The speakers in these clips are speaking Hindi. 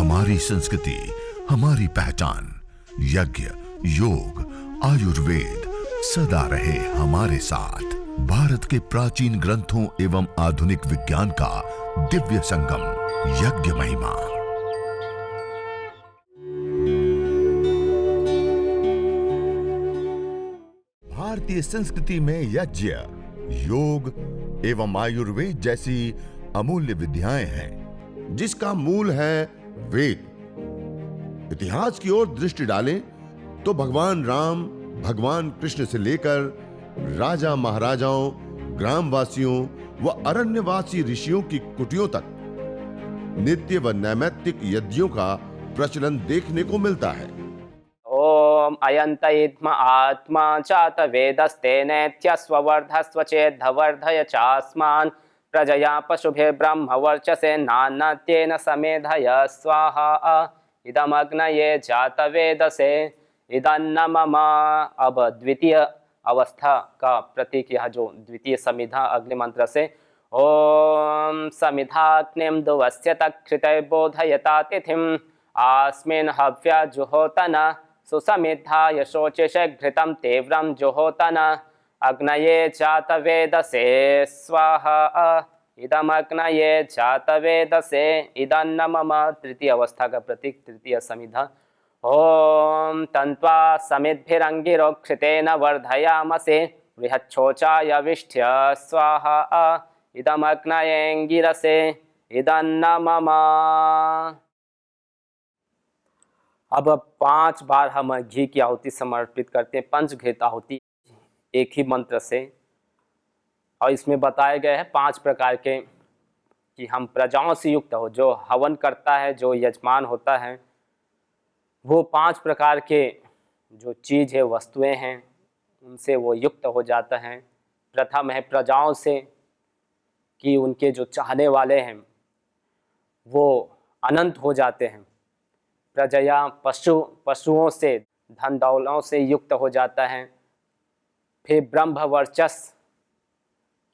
हमारी संस्कृति, हमारी पहचान। यज्ञ, योग, आयुर्वेद सदा रहे हमारे साथ। भारत के प्राचीन ग्रंथों एवं आधुनिक विज्ञान का दिव्य संगम, यज्ञ महिमा। भारतीय संस्कृति में यज्ञ, योग एवं आयुर्वेद जैसी अमूल्य विद्याएं हैं, जिसका मूल है वेद। इतिहास की ओर दृष्टि डालें तो भगवान राम, भगवान कृष्ण से लेकर राजा महाराजाओं, ग्रामवासियों व अरण्यवासी ऋषियों की कुटियों तक नित्य व नैमित्तिक यज्ञों का प्रचलन देखने को मिलता है। ओम अयंत इद्म आत्मा चात वेदस्तेनेत्यस्वर्धस्व चेद्धवर्धय चास्मान् प्रजया पशुभे ब्रह्म वर्चसे नान्यतेन समेधय स्वाहा इदमग्नये जात वेदसे इदन्न मम। अब द्वितीय अवस्था का प्रतीक यह जो द्वितीय समिधा अग्नि मंत्र से ओम समिधाग्निं दुवस्य तक्षिते बोधयता तिथिम् आस्मिन् हव्या जुहोतन सुसमिद्धा यशोचिषे घृतं तीव्रं जुहोतन अग्नये जात वेदसे स्वाहा इदमग्नये जात वेदसे इदन्न मम। तृतीय अवस्था का प्रतीक तृतीय समिधा ओम तन्त्वा समिद्भिरङ्गिरोक्षितेन वर्धयामसे बृहच्छोचाय विष्ठ्य स्वाहा इदमग्नयेऽङ्गिरसे इदन्न मम। अब 5 बार हम घी की आहुति समर्पित करते हैं, पंचघृत आहुति एक ही मंत्र से। और इसमें बताए गए हैं 5 प्रकार के कि हम प्रजाओं से युक्त हो। जो हवन करता है, जो यजमान होता है, वो 5 प्रकार के जो चीज़ है, वस्तुएं हैं, उनसे वो युक्त हो जाता है। प्रथम है प्रजाओं से, कि उनके जो चाहने वाले हैं वो अनंत हो जाते हैं। प्रजया पशुओं से, धन दौलतों से युक्त हो जाता है। फिर ब्रह्म वर्चस,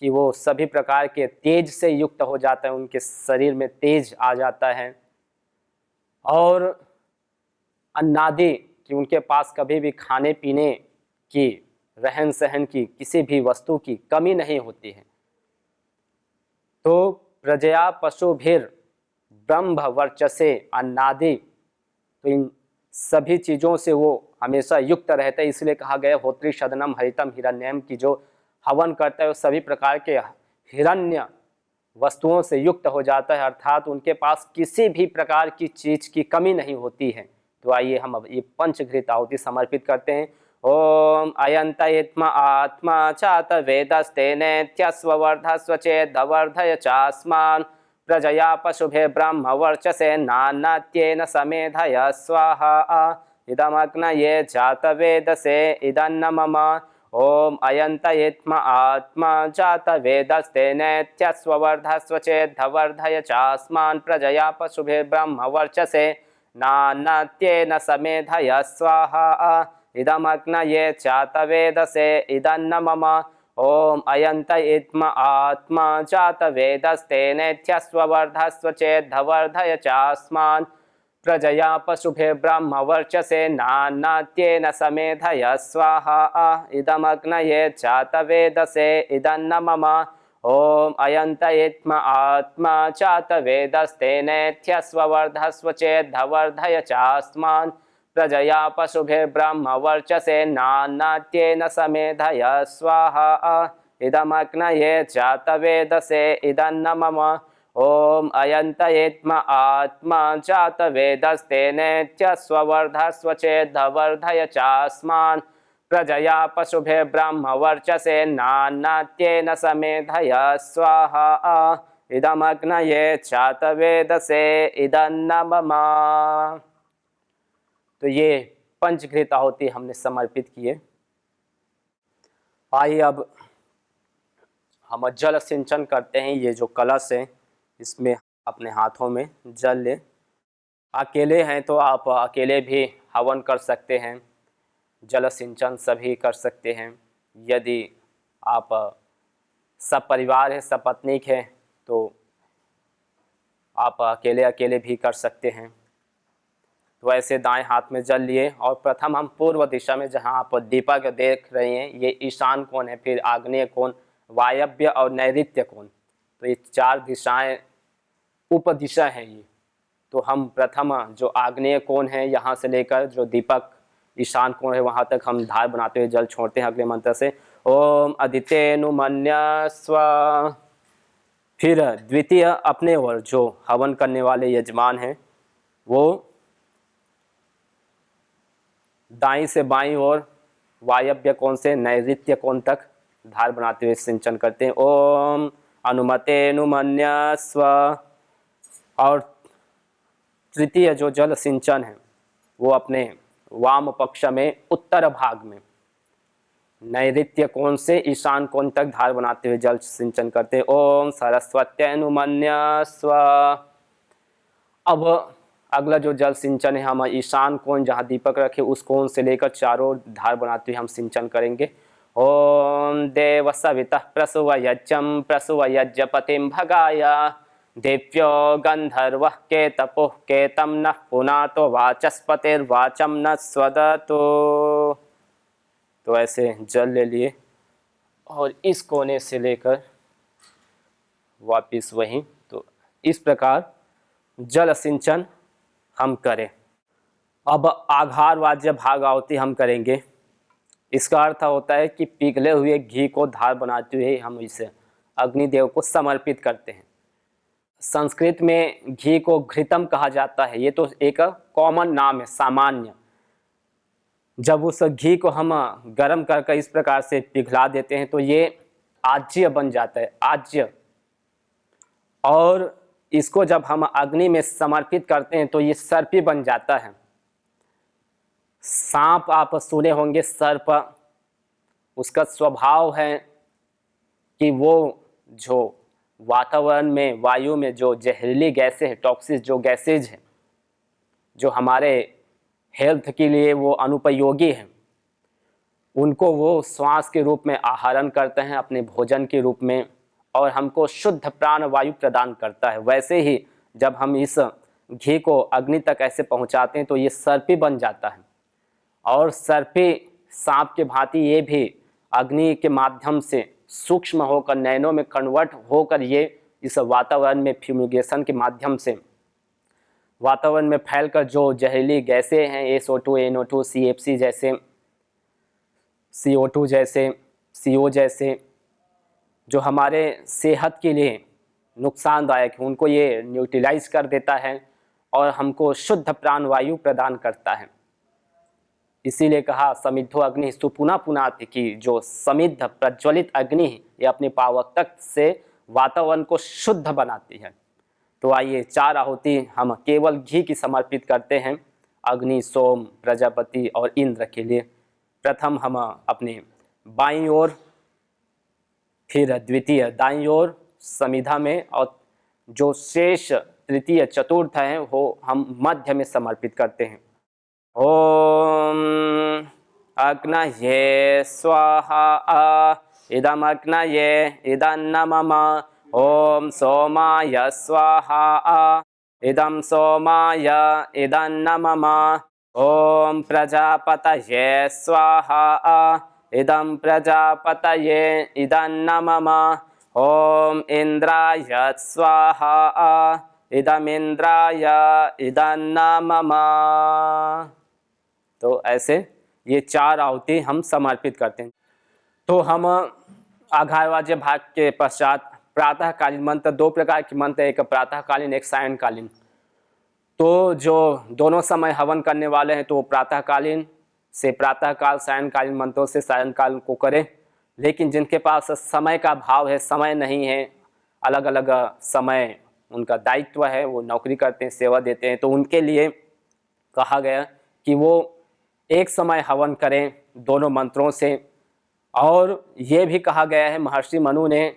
कि वो सभी प्रकार के तेज से युक्त हो जाता है, उनके शरीर में तेज आ जाता है। और अन्नादि, कि उनके पास कभी भी खाने पीने की, रहन सहन की, किसी भी वस्तु की कमी नहीं होती है। तो प्रजया पशुभिर ब्रह्म वर्चसे अन्नादि, तो इन सभी चीज़ों से वो हमेशा युक्त रहता है। इसलिए कहा गया होत्री शदनम हरितम हिरण्यम, की जो हवन करता है वो सभी प्रकार के हिरण्य वस्तुओं से युक्त हो जाता है, अर्थात उनके पास किसी भी प्रकार की चीज़ की कमी नहीं होती है। तो आइए हम अब ये पंचघृत आहुति समर्पित करते हैं। ओम अयंत इत्म आत्मा चात वेदस्तेनेत्यस्वर्धस्व चेद्धवर्धय चास्मान् प्रजया पशुभे ब्रह्म वर्चसे नान्यतेन समेधय स्वाहा इदमग्नये जात वेदसे इदन्न मम। ओम अयंत इत्म आत्मा जात वेदस्तेनेत्यस्वर्धस्व चेद्धवर्धय चास्मान् प्रजया पशुभे ब्रह्म वर्चसे नान्यतेन समेधय स्वाहा इदमग्नये जात वेदसे इदन्न मम। ओम अयंत इत्म आत्मा जात वेदस्तेनेत्यस्वर्धस्व चेद्धवर्धय चास्मान् प्रजया पशुभे ब्रह्म वर्चसे नान्यतेन समेधय स्वाहा इदमग्नये जात वेदसे इदन्न मम। ओम अयंत इत्म आत्मा जात वेदस्तेनेत्यस्वर्धस्व चेद्धवर्धय चास्मान् प्रजया पशुभे ब्रह्म वर्चसे नान्यतेन समेधय स्वाहा इदमग्नये जात वेदसे इदन्न मम। ओम अयंत इत्म आत्मा जात वेदस्तेनेत्यस्वर्धस्व चेद्धवर्धय चास्मान् प्रजया पशुभे ब्रह्म वर्चसे नान्यतेन समेधय स्वाहा इदमग्नये जात वेदसे इदन्न मम। तो ये पंचघृत आहुति हमने समर्पित किए। आइए अब हम जल सिंचन करते हैं। ये जो कलश है, इसमें अपने हाथों में जल ले। अकेले हैं तो आप अकेले भी हवन कर सकते हैं, जल सिंचन सभी कर सकते हैं। यदि आप सब परिवार है, सपत्नीक है, तो आप अकेले भी कर सकते हैं। तो ऐसे दाएं हाथ में जल लिए और प्रथम हम पूर्व दिशा में, जहां आप दीपक देख रहे हैं, ये ईशान कोण है, फिर आग्नेय कोण, वायव्य और नैऋत्य कोण, तो ये 4 दिशाएं उप दिशा है ये। तो हम प्रथम जो आग्नेय कोण है यहाँ से लेकर जो दीपक ईशान कोण है वहां तक हम धार बनाते हुए जल छोड़ते हैं अगले मंत्र से। ओम अदितेनुमन्यस्व। फिर द्वितीय अपने ओर जो हवन करने वाले यजमान हैं वो दाईं से बाईं ओर वायव्य कोण से नैऋत्य कोण तक धार बनाते हुए सिंचन करते हैं। ओम अनुमतेनुमन्यस्व। और तृतीय जो जल सिंचन है वो अपने वाम पक्ष में उत्तर भाग में नैऋत्य कोण से ईशान कोण तक धार बनाते हुए जल सिंचन करते हैं। ओम सरस्वत्यनुमन्यस्व। अब अगला जो जल सिंचन है हम ईशान कोण जहाँ दीपक रखे उस कोण से लेकर चारों धार बनाते हुए हम सिंचन करेंगे। ओम देव सवितः प्रसुवयज्ञं प्रसुवयज्ञपतिं भगाय दिव्यो गंधर्व केतपुः केतं नः पुनातो वाचस्पतिर्वाचं न स्वदतो। तो ऐसे जल ले लिए और इस कोने से लेकर वापिस वहीं। तो इस प्रकार जल सिंचन हम करें। अब आघार वाज्य भाग आहुति हम करेंगे। इसका अर्थ होता है कि पिघले हुए घी को धार बनाते हुए हम इसे अग्निदेव को समर्पित करते हैं। संस्कृत में घी को घृतम कहा जाता है। ये तो एक कॉमन नाम है, सामान्य। जब उस घी को हम गर्म कर इस प्रकार से पिघला देते हैं तो ये आज्य बन जाता है, आज्य। और इसको जब हम अग्नि में समर्पित करते हैं तो ये सर्पी बन जाता है। सांप आप सुने होंगे, सर्प, उसका स्वभाव है कि वो जो वातावरण में, वायु में जो जहरीली गैसें हैं, टॉक्सिस जो गैसेज हैं, जो हमारे हेल्थ के लिए वो अनुपयोगी हैं, उनको वो श्वास के रूप में आहरण करते हैं अपने भोजन के रूप में और हमको शुद्ध प्राण वायु प्रदान करता है। वैसे ही जब हम इस घी को अग्नि तक ऐसे पहुंचाते हैं तो ये सर्पी बन जाता है। और सर्पी सांप के भांति ये भी अग्नि के माध्यम से सूक्ष्म होकर नैनो में कन्वर्ट होकर ये इस वातावरण में फ्यूमिगेशन के माध्यम से वातावरण में फैलकर जो जहरीली गैसें हैं, SO2, NO2, CFC जैसे, CO2 जैसे, CO जैसे, जो हमारे सेहत के लिए नुकसानदायक है, उनको ये न्यूट्रलाइज कर देता है और हमको शुद्ध प्राण वायु प्रदान करता है। इसीलिए कहा समिद्धो अग्नि सुपुना पुनाति, की जो समिद्ध प्रज्वलित अग्नि है ये अपने पावक से वातावरण को शुद्ध बनाती है। तो आइए 4 आहुति हम केवल घी की समर्पित करते हैं अग्नि, सोम, प्रजापति और इंद्र के लिए। प्रथम हम अपने बाईं ओर, फिर द्वितीय दाईं ओर समिधा में, और जो शेष तृतीय चतुर्थ है वो हम मध्य में समर्पित करते हैं। ओम अग्नये स्वाहा इदम अग्नये इदन्न मम। ओम सोमाय स्वाहा इदम सोमाय इदन्न मम। ओम प्रजापतये स्वाहा इदं प्रजापतये इदन्न मम। ओम इंद्राय स्वाहा इदम इंद्राय इदन्न मम। तो ऐसे ये 4 आहुति हम समर्पित करते हैं। तो हम आघारवाज्य भाग के पश्चात प्रातःकालीन मंत्र, 2 प्रकार के मंत्र, एक प्रातःकालीन एक सायंकालीन। तो जो दोनों समय हवन करने वाले हैं तो प्रातःकालीन से प्रातःकाल, सायंकालीन मंत्रों से सायंकाल को करें। लेकिन जिनके पास समय का भाव है, समय नहीं है, अलग अलग समय उनका दायित्व है, वो नौकरी करते हैं, सेवा देते हैं, तो उनके लिए कहा गया कि वो एक समय हवन करें दोनों मंत्रों से। और ये भी कहा गया है महर्षि मनु ने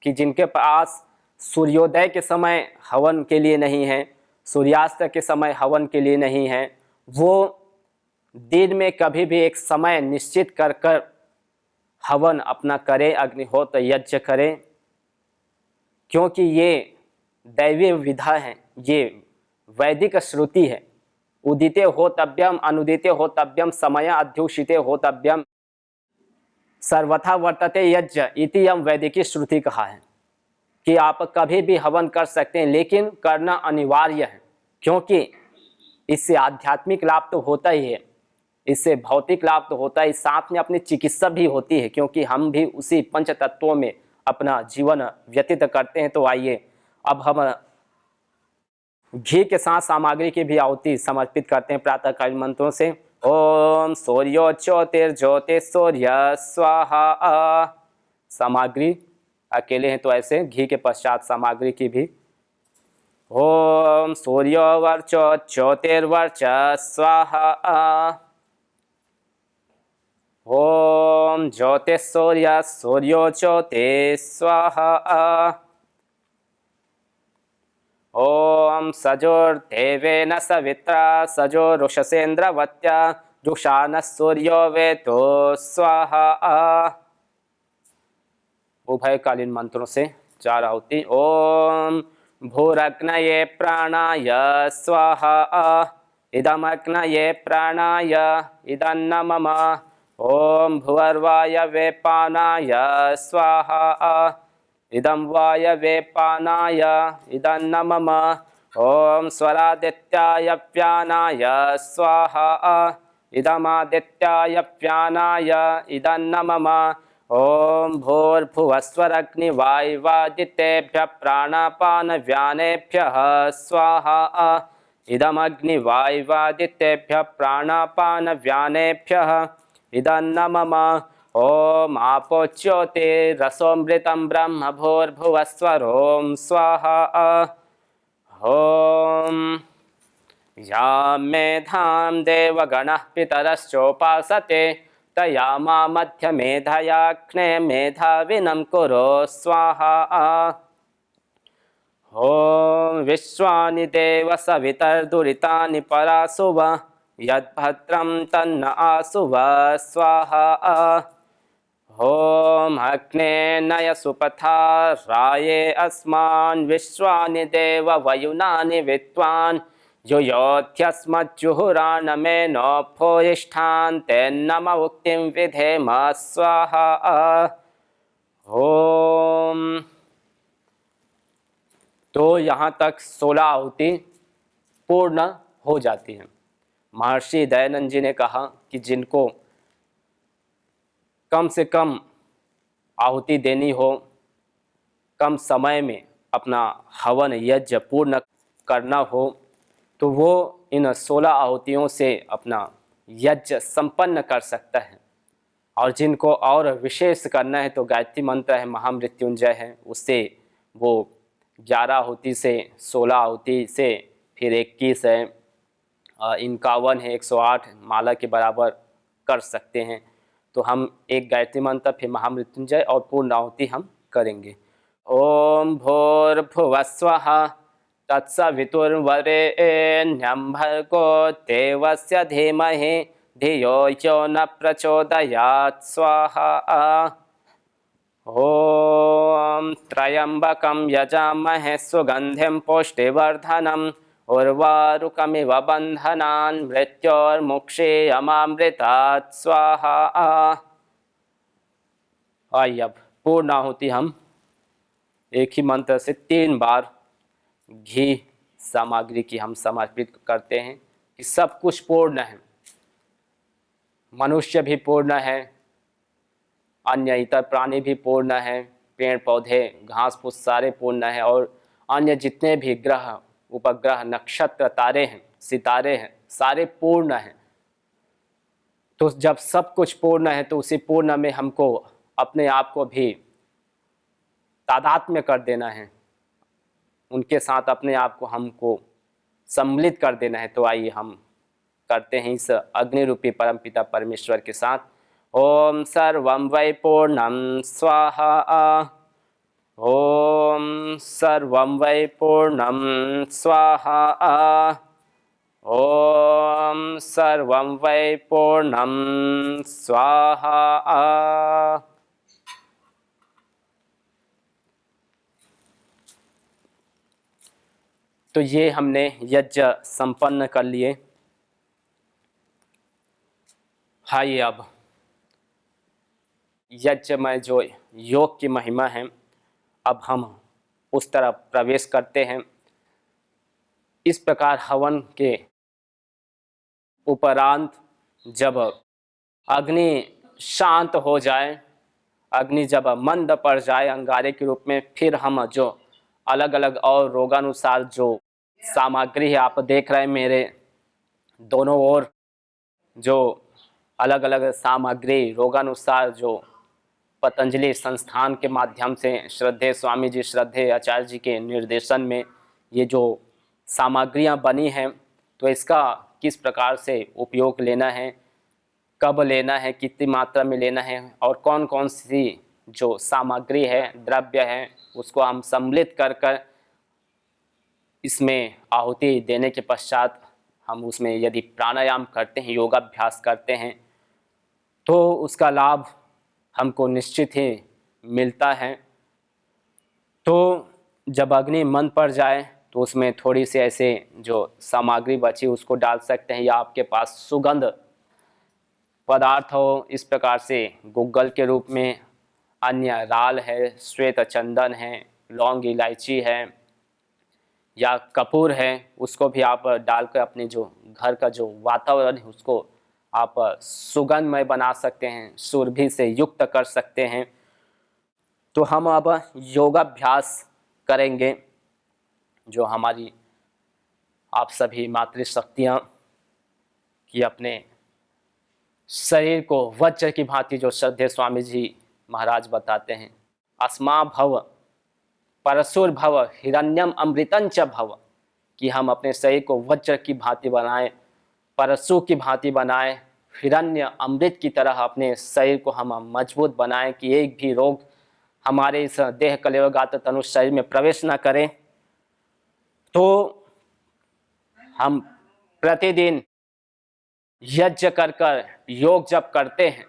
कि जिनके पास सूर्योदय के समय हवन के लिए नहीं है, सूर्यास्त के समय हवन के लिए नहीं है, वो दिन में कभी भी एक समय निश्चित कर हवन अपना करें, अग्निहोत्र यज्ञ करें, क्योंकि ये दैवीय विधा है, ये वैदिक श्रुति है। उदिते होतव्यम अनुदिते होतव्यम समय अध्युषिते होतव्यम सर्वथा वर्तते यज्ञ इति हम वैदिकी श्रुति कहा है कि आप कभी भी हवन कर सकते हैं, लेकिन करना अनिवार्य है, क्योंकि इससे आध्यात्मिक लाभ तो होता ही है, इससे भौतिक लाभ तो होता है, साथ में अपनी चिकित्सा भी होती है, क्योंकि हम भी उसी पंच तत्वों में अपना जीवन व्यतीत करते हैं। तो आइए अब हम घी के साथ सामग्री की भी आहुति समर्पित करते हैं प्रातःकालीन मंत्रों से। ओम सूर्यो ज्योतिर्ज्योति सूर्य स्वाहा। सामग्री अकेले हैं तो ऐसे, घी के पश्चात सामग्री की भी। ओम सूर्यो वर्चो ज्योतिर्वर्च स्वाहा। ओम ज्योतिसूर्य सूर्यो ज्योति स्वाहा। ओम सजोर्देवेन सवित्रा सजोरुषसेन्द्रवत्या जुषानः सूर्यो वेतो स्वाहा। उभयकालीन मंत्रों से 4 आहुति। ओम भूरग्नये प्राणाय स्वाहा। इदमग्नये प्राणाय इदन्न मम। ओम भुवर्वायवे पानाय स्वाहा। इदं वायवे पानाय इदन्न मम। ओम स्वरादित्याय व्यानाय स्वाहा। इदमादित्याय व्यानाय इदन्न मम। ओम भूर्भुवस्वरग्निवायुवादितेभ्यः प्राणापानव्यानेभ्यः स्वाहा। इदमग्निवायुवादितेभ्यः प्राणापानव्यानेभ्यः इदन्न मम। ओम आपो ज्योतिरसोमृतं ब्रह्म भूर्भुवस्वरों स्वाहा। ओम या मेधां देवगणः पितरश्चोपासते तया मा मध्यमेधयाग्ने मेधाविनं कुरु स्वाहा। ओम विश्वानि देव सवितर्दुरितानि परासुव यद्भद्रं तन्न आसुव स्वाहा। ओम अग्ने नय सुपथा राये अस्मान् विश्वानि देव वयुनानि विद्वान् युयोध्यस्मज्जुहुरानमेनो भूयिष्ठान् तेन्नम उक्तिं विधेम स्वाहा। ओम तो यहाँ तक 16 आहुति पूर्ण हो जाती हैं। महर्षि दयानंद जी ने कहा कि जिनको कम से कम आहुति देनी हो, कम समय में अपना हवन यज्ञ पूर्ण करना हो, तो वो इन 16 आहुतियों से अपना यज्ञ संपन्न कर सकता है। और जिनको और विशेष करना है तो गायत्री मंत्र है, महामृत्युंजय है, उससे वो 11 आहुति से 16 आहुति से फिर 21 है, 51 है, 108 माला के बराबर कर सकते हैं। तो हम एक गायत्री मंत्र फिर महामृत्युंजय और पूर्ण आहुति हम करेंगे। ओम भूर्भुवस्वः तत्सवितुर्वरेण्यं भर्गो देवस्य धीमहि धियो यो न प्रचोदयात् स्वाहा। ओम त्र्यंबकं यजामहे सुगंधिं पुष्टिवर्धनम् उर्वारुकमिव बन्धनान् मृत्योर्मुक्षीयमामृतात् स्वाहा। आइए अब पूर्ण आहुति हम एक ही मंत्र से 3 बार घी सामग्री की हम समर्पित करते हैं कि सब कुछ पूर्ण है, मनुष्य भी पूर्ण है, अन्य इतर प्राणी भी पूर्ण है, पेड़ पौधे घास फूस सारे पूर्ण है, और अन्य जितने भी ग्रह उपग्रह नक्षत्र तारे हैं सितारे हैं सारे पूर्ण हैं। तो जब सब कुछ पूर्ण है तो उसी पूर्ण में हमको अपने आप को भी तादात्म्य कर देना है, उनके साथ अपने आप को हमको सम्मिलित कर देना है। तो आइए हम करते हैं इस अग्नि रूपी परमपिता परमेश्वर के साथ। ओम सर्वं वै पूर्णं स्वाहा। ओम सर्वं वै पूर्णं स्वाहा। ओम सर्वं वै पूर्णं स्वाहा। तो ये हमने यज्ञ संपन्न कर लिए। आइए अब यज्ञ में जो योग की महिमा है, अब हम उस तरफ प्रवेश करते हैं। इस प्रकार हवन के उपरांत जब अग्नि शांत हो जाए, अग्नि जब मंद पड़ जाए अंगारे के रूप में, फिर हम जो अलग अलग और रोगानुसार जो सामग्री है, आप देख रहे हैं मेरे दोनों ओर जो अलग अलग सामग्री रोगानुसार जो पतंजलि संस्थान के माध्यम से श्रद्धेय स्वामी जी, श्रद्धेय आचार्य जी के निर्देशन में ये जो सामग्रियां बनी हैं, तो इसका किस प्रकार से उपयोग लेना है, कब लेना है, कितनी मात्रा में लेना है और कौन कौन सी जो सामग्री है, द्रव्य है, उसको हम सम्मिलित कर कर इसमें आहुति देने के पश्चात हम उसमें यदि प्राणायाम करते हैं, योगाभ्यास करते हैं, तो उसका लाभ हमको निश्चित ही मिलता है। तो जब अग्नि मंद पड़ जाए तो उसमें थोड़ी सी ऐसे जो सामग्री बची उसको डाल सकते हैं, या आपके पास सुगंध पदार्थ हो, इस प्रकार से गुग्गल के रूप में अन्य राल है, श्वेत चंदन है, लौंग इलायची है या कपूर है, उसको भी आप डालकर अपने जो घर का जो वातावरण है उसको आप सुगंधमय बना सकते हैं, सुरभि से युक्त कर सकते हैं। तो हम अब योगाभ्यास करेंगे, जो हमारी आप सभी मातृशक्तियाँ कि अपने शरीर को वज्र की भांति, जो श्रद्धेय स्वामी जी महाराज बताते हैं, अस्मा भव परशुर भव हिरण्यम अमृतं च भव, कि हम अपने शरीर को वज्र की भांति बनाएं, परशु की भांति बनाएं, हिरण्य अमृत की तरह अपने शरीर को हम मजबूत बनाएं कि एक भी रोग हमारे इस देह कलेवगात तनु शरीर में प्रवेश न करें। तो हम प्रतिदिन यज्ञ कर कर योग जब करते हैं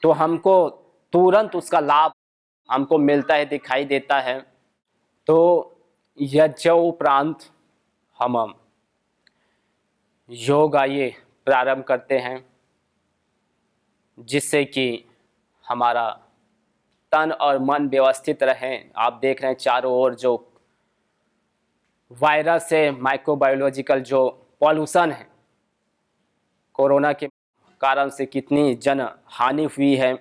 तो हमको तुरंत उसका लाभ हमको मिलता है, दिखाई देता है। तो यज्ञ उपरांत हम योग आइए प्रारंभ करते हैं, जिससे कि हमारा तन और मन व्यवस्थित रहें। आप देख रहे हैं चारों ओर जो वायरस है, माइक्रोबायोलॉजिकल जो पॉल्यूशन है, कोरोना के कारण से कितनी जन हानि हुई है,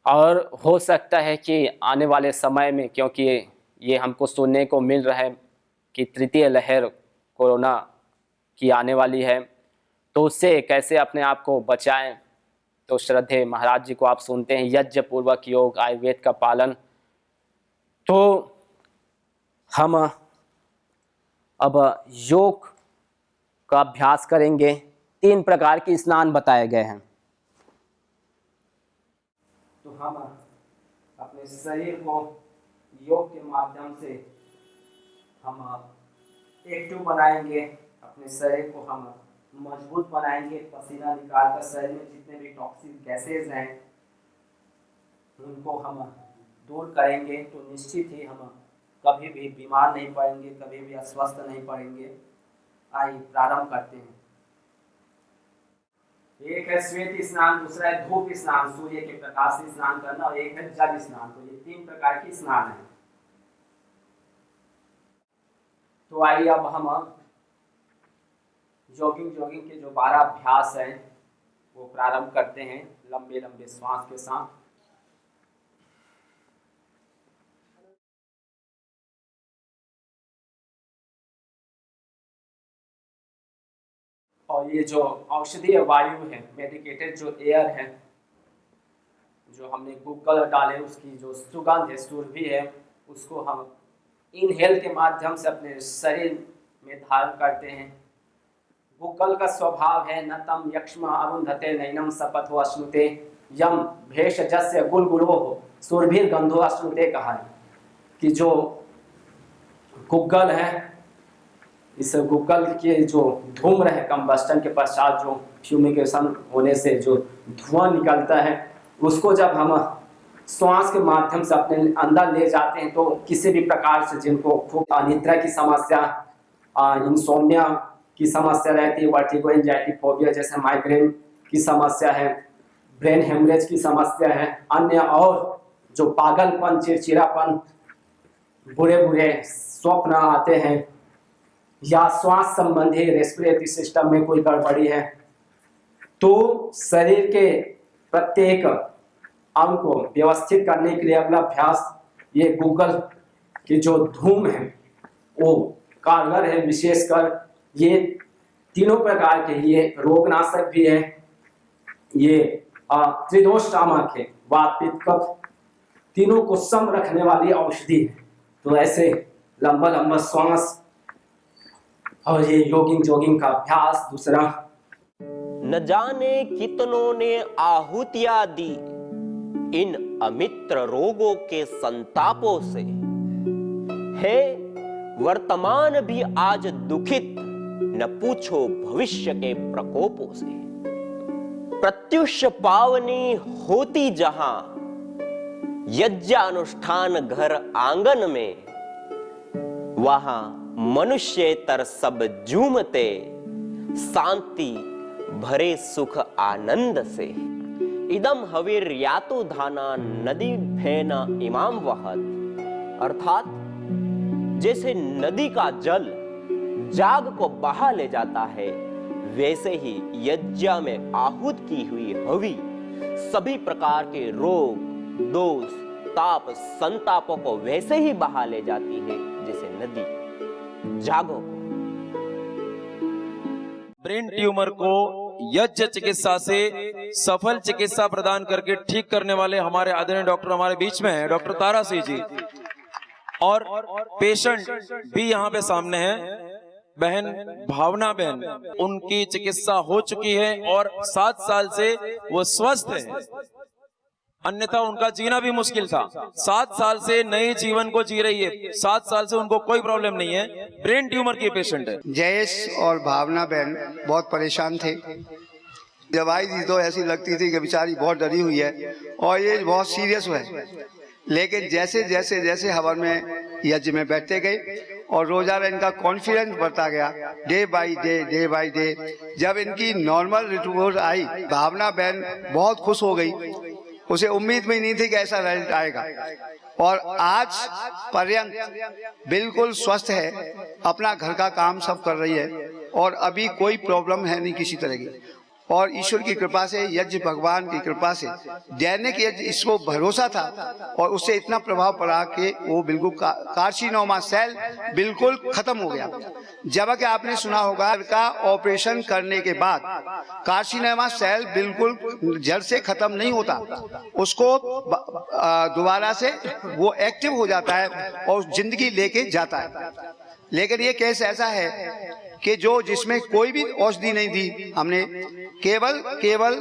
और हो सकता है कि आने वाले समय में, क्योंकि ये हमको सुनने को मिल रहा है कि तृतीय लहर कोरोना की आने वाली है, तो उससे कैसे अपने आप को बचाएं। तो श्रद्धेय महाराज जी को आप सुनते हैं, यज्ञ पूर्वक योग आयुर्वेद का पालन। तो हम अब योग का अभ्यास करेंगे। 3 प्रकार के स्नान बताए गए हैं। तो हम अपने शरीर को योग के माध्यम से हम एक्टिव बनाएंगे, अपने शरीर को हम मजबूत बनाएंगे, पसीना निकालकर शरीर में जितने भी टॉक्सिक गैसेज हैं उनको हम दूर करेंगे। तो निश्चित ही हम कभी भी बीमार नहीं पड़ेंगे, कभी भी अस्वस्थ नहीं पड़ेंगे। आइए प्रारंभ करते हैं। एक है श्वेत स्नान, दूसरा है धूप स्नान, सूर्य के प्रकाश से स्नान करना, और एक है जल स्नान। तो ये 3 प्रकार की स्नान है। तो आइए अब हम जॉगिंग के जो 12 अभ्यास हैं वो प्रारंभ करते हैं, लंबे लंबे श्वास के साथ। और ये जो औषधीय वायु है, मेडिकेटेड जो एयर है, जो हमने गुग्गल डाले, उसकी जो सुगंध है, सुरभि है, उसको हम इनहेल के माध्यम से अपने शरीर में धारण करते हैं। गुग्गल का स्वभाव है न तम यक्ष्मा अरुंधते नैनम सपथो अश्नुते यम भेषजस्य गुलगुलो सुरभिर गंधो अश्नुते, कहा है कि जो गुग्गल है, इस गुग्गल के जो धूम्र है, कंबस्टन के पश्चात जो फ्यूमिगेशन होने से जो धुआं निकलता है, उसको जब हम श्वास के माध्यम से अपने अंदर ले जाते हैं, तो किसी भी प्रकार से जिनको खूब अनिद्रा की समस्या, इंसोम्निया की समस्या रहती है, वर्टिगो, एंजाइटी, फोबिया जैसे माइग्रेन की समस्या है, ब्रेन हेमरेज की समस्या है, अन्य और जो पागलपन, चिड़चिड़ापन, बुरे बुरे स्वप्न आते हैं, या श्वास संबंधी रेस्पिरेटरी सिस्टम में कोई गड़बड़ी है, तो शरीर के प्रत्येक अंग को व्यवस्थित करने के लिए अगला अभ्यास ये गूगल की जो धूम है वो कारगर है। विशेषकर ये तीनों प्रकार के, ये रोगनाशक भी है, ये त्रिदोष नामक है, वात पित्त कफ तीनों को सम रखने वाली औषधि है। तो ऐसे लंबा लंबा श्वास और ये जोगिंग का अभ्यास। दूसरा, न जाने कितनों ने आहुतियां दी इन अमित्र रोगों के संतापों से, है वर्तमान भी आज दुखित, न पूछो भविष्य के प्रकोपों से। प्रत्युष पावनी होती जहां यज्ञानुष्ठान घर आंगन में, वहां मनुष्येतर सब झूमते शांति भरे सुख आनंद से। इदम हवीर यातो धाना नदी फेना इमाम वहत, अर्थात जैसे नदी का जल जाग को बहा ले जाता है, वैसे ही यज्ञ में आहूत की हुई हवि सभी प्रकार के रोग, दोष, ताप, संतापों को वैसे ही बहा ले जाती है जैसे नदी जागो। ब्रेन ट्यूमर को यज्ञ चिकित्सा से सफल चिकित्सा प्रदान करके ठीक करने वाले हमारे आदरणीय डॉक्टर हमारे बीच में हैं, डॉक्टर तारा सिंह जी, और पेशेंट भी यहाँ पे सामने हैं, बहन भावना बहन। उनकी चिकित्सा हो चुकी है और 7 साल से वो स्वस्थ है, अन्यथा उनका जीना भी मुश्किल था। 7 साल से नए जीवन को जी रही है, 7 साल से उनको कोई प्रॉब्लम नहीं है, ब्रेन ट्यूमर की पेशेंट है। जयेश और भावना बहन बहुत परेशान थे। दवाई दी तो ऐसी लगती थी कि बेचारी बहुत डरी हुई है और ये बहुत सीरियस है, लेकिन जैसे जैसे जैसे हवन में यज्ञ में बैठते गए और रोजाना इनका कॉन्फिडेंस बढ़ता गया, डे बाय डे। जब इनकी नॉर्मल रिपोर्ट आई, भावना बहन बहुत खुश हो गई, उसे उम्मीद भी नहीं थी कि ऐसा रिजल्ट आएगा, और आज पर्यंत बिल्कुल स्वस्थ है, अपना घर का काम सब कर रही है और अभी कोई प्रॉब्लम है नहीं किसी तरह की। और ईश्वर की कृपा से, यज्ञ भगवान की कृपा से, दैनिक यज्ञ इसको भरोसा था और उससे इतना प्रभाव पड़ा कि वो बिल्कुल कार्सिनोमा सेल बिल्कुल खत्म हो गया। जबकि आपने सुना होगा का ऑपरेशन करने के बाद कार्सिनोमा सेल बिल्कुल जड़ से खत्म नहीं होता, उसको दोबारा से वो एक्टिव हो जाता है और जिंदगी लेके जाता है। लेकिन ये केस ऐसा है कि जो जिसमें कोई भी औषधि नहीं दी, हमने केवल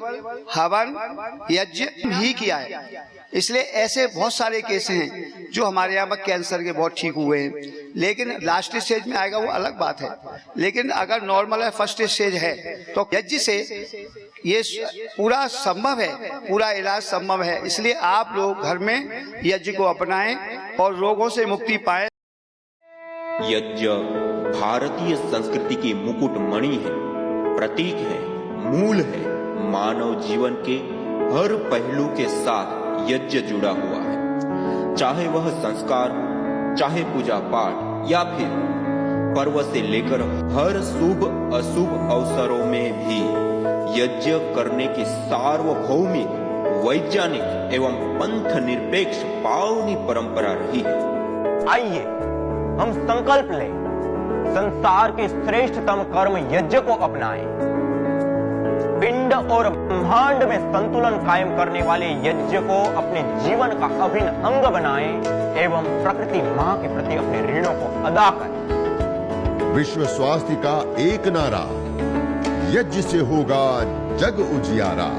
हवन यज्ञ ही किया है। इसलिए ऐसे बहुत सारे केस हैं जो हमारे यहाँ पर कैंसर के बहुत ठीक हुए हैं, लेकिन लास्ट स्टेज में आएगा वो अलग बात है। लेकिन अगर नॉर्मल है, फर्स्ट स्टेज है, तो यज्ञ से ये पूरा संभव है, पूरा इलाज संभव है। इसलिए आप लोग घर में यज्ञ को अपनाएं और रोगों से मुक्ति पाएं। यज्ञ भारतीय संस्कृति की मुकुट मणि है, प्रतीक है, मूल है। मानव जीवन के हर पहलू के साथ यज्ञ जुड़ा हुआ है, चाहे वह संस्कार, चाहे पूजा पाठ या फिर पर्व से लेकर हर शुभ अशुभ अवसरों में भी यज्ञ करने की सार्वभौमिक, वैज्ञानिक एवं पंथ निरपेक्ष पावनी परंपरा रही है। आइए हम संकल्प लें, संसार के श्रेष्ठतम कर्म यज्ञ को अपनाएं। पिंड और ब्रह्मांड में संतुलन कायम करने वाले यज्ञ को अपने जीवन का अभिन्न अंग बनाएं एवं प्रकृति मां के प्रति अपने ऋणों को अदा करें। विश्व स्वास्थ्य का एक नारा, यज्ञ से होगा जग उजियारा।